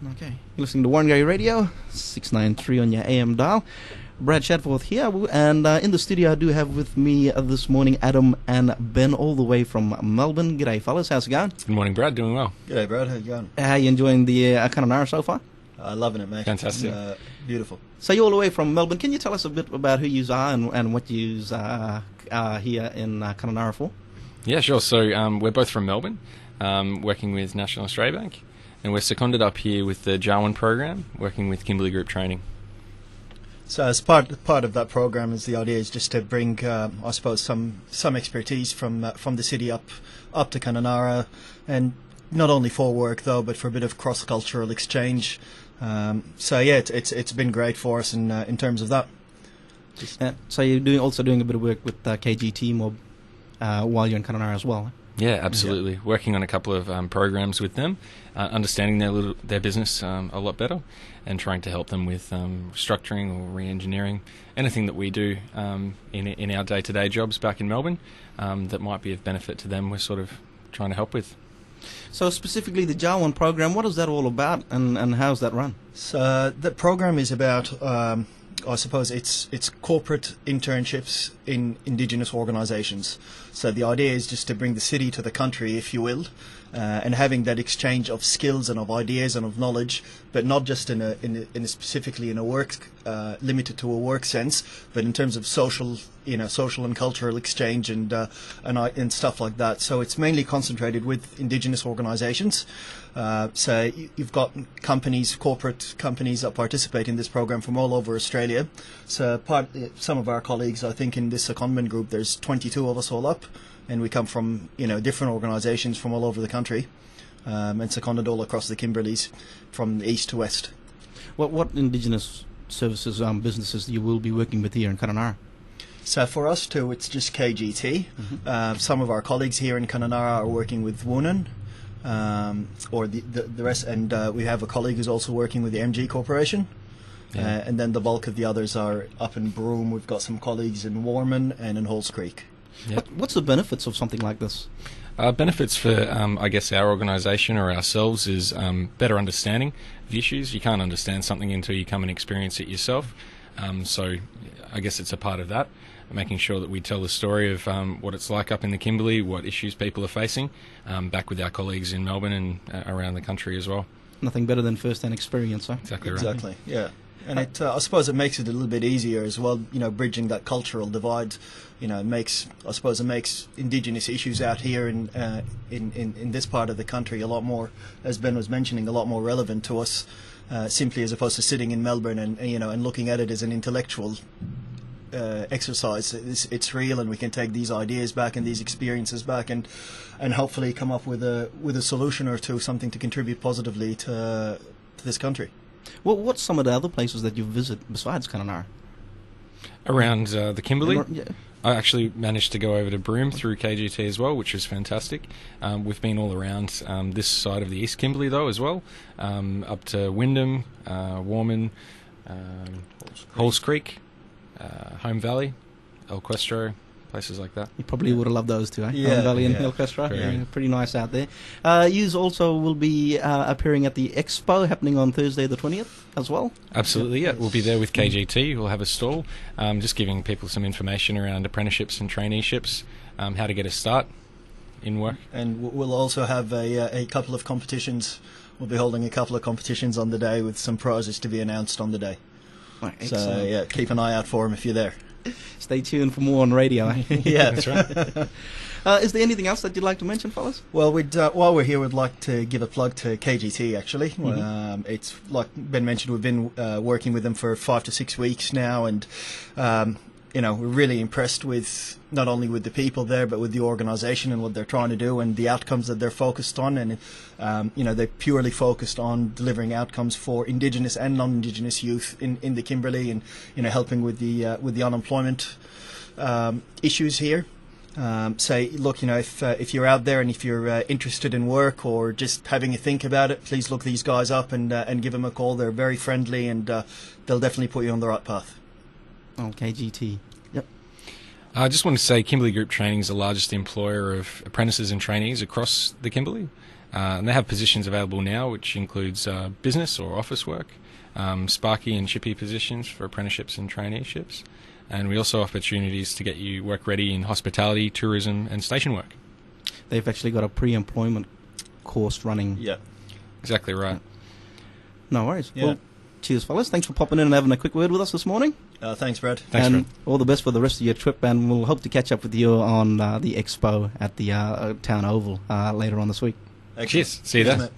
Okay. You're listening to Waringarri Radio, 693 on your AM dial. Brad Shadforth here, and in the studio I do have with me this morning Adam and Ben, all the way from Melbourne. G'day, fellas. How's it going? Good morning, Brad. Doing well. G'day, Brad. How you going? How are you enjoying the Kununurra so far? Loving it, mate. Fantastic. Beautiful. So you're all the way from Melbourne. Can you tell us a bit about who you are and what you are here in Kununurra for? Yeah, sure. So we're both from Melbourne, working with National Australia Bank, and we're seconded up here with the Jawun program, working with Kimberley Group Training. So as part of that program, is the idea is just to bring, I suppose, some expertise from the city up to Kununurra, and not only for work though, but for a bit of cross-cultural exchange. So yeah, it's been great for us in terms of that. So you're also doing a bit of work with KGT Mob while you're in Kununurra as well. Yeah, absolutely. Yeah. Working on a couple of programs with them, understanding their business a lot better, and trying to help them with structuring or re-engineering anything that we do in our day-to-day jobs back in Melbourne that might be of benefit to them. We're sort of trying to help with. So specifically the Jawun program, what is that all about, and how's that run? So the program is about, I suppose it's corporate internships in Indigenous organisations. So the idea is just to bring the city to the country, if you will, and having that exchange of skills and of ideas and of knowledge, but not just specifically in a work limited to a work sense, but in terms of social and cultural exchange and stuff like that. So it's mainly concentrated with Indigenous organisations. So you've got corporate companies that participate in this program from all over Australia. So some of our colleagues, I think in this secondment group, there's 22 of us all up, and we come from different organisations from all over the country, and seconded all across the Kimberleys from east to west. What Indigenous services businesses you will be working with here in Kununurra? So for us too, it's just KGT. Mm-hmm. Some of our colleagues here in Kununurra are working with Jawun, or the rest, and we have a colleague who's also working with the MG Corporation. Yeah. And then the bulk of the others are up in Broome. We've got some colleagues in Warman and in Halls Creek. Yep. What's the benefits of something like this? Benefits for, I guess, our organisation or ourselves is better understanding of issues. You can't understand something until you come and experience it yourself. So I guess it's a part of that, making sure that we tell the story of what it's like up in the Kimberley, what issues people are facing, back with our colleagues in Melbourne and around the country as well. Nothing better than first-hand experience, huh? Exactly right. Exactly, yeah. And I suppose it makes it a little bit easier as well, bridging that cultural divide. It makes Indigenous issues out here in this part of the country a lot more, as Ben was mentioning, a lot more relevant to us, simply as opposed to sitting in Melbourne and looking at it as an intellectual exercise. It's real, and we can take these ideas back and these experiences back and hopefully come up with a solution or two, something to contribute positively to this country. Well, what's some of the other places that you visit besides Kununurra? Around the Kimberley? Yeah. I actually managed to go over to Broome through KGT as well, which was fantastic. We've been all around this side of the East Kimberley, though, as well, up to Wyndham, Warman, Halls Creek, Home Valley, El Questro, places like that. You probably would have loved those two, eh? Yeah, Home Valley and yeah. El Questro. Very. Yeah, pretty nice out there. Yous also will be appearing at the Expo happening on Thursday the 20th as well? Absolutely, yeah. We'll be there with KGT. We'll have a stall, just giving people some information around apprenticeships and traineeships, how to get a start in work. And we'll also have a couple of competitions. We'll be holding a couple of competitions on the day with some prizes to be announced on the day. Right, so yeah, keep an eye out for them if you're there. Stay tuned for more on radio. Eh? Yeah, That's right. Is there anything else that you'd like to mention, fellas? Well, while we're here, we'd like to give a plug to KGT, actually. Mm-hmm. It's like Ben mentioned, we've been working with them for 5 to 6 weeks now, and we're really impressed with not only with the people there, but with the organisation and what they're trying to do and the outcomes that they're focused on. And they're purely focused on delivering outcomes for Indigenous and non-Indigenous youth in the Kimberley, and helping with the unemployment issues here. Look, if you're out there and if you're interested in work or just having a think about it, please look these guys up and give them a call. They're very friendly, and they'll definitely put you on the right path. Oh, KGT. Yep. I just want to say Kimberley Group Training is the largest employer of apprentices and trainees across the Kimberley. And they have positions available now, which includes business or office work, Sparky and Chippy positions for apprenticeships and traineeships. And we also offer opportunities to get you work ready in hospitality, tourism and station work. They've actually got a pre-employment course running. Yeah. Exactly right. No worries. Yeah. Well, cheers, fellas. Thanks for popping in and having a quick word with us this morning. Thanks, Brad. Thanks, and Brad. all the best for the rest of your trip, and we'll hope to catch up with you on the expo at the Town Oval later on this week. Excellent. Cheers. See you Cheers, there. mate.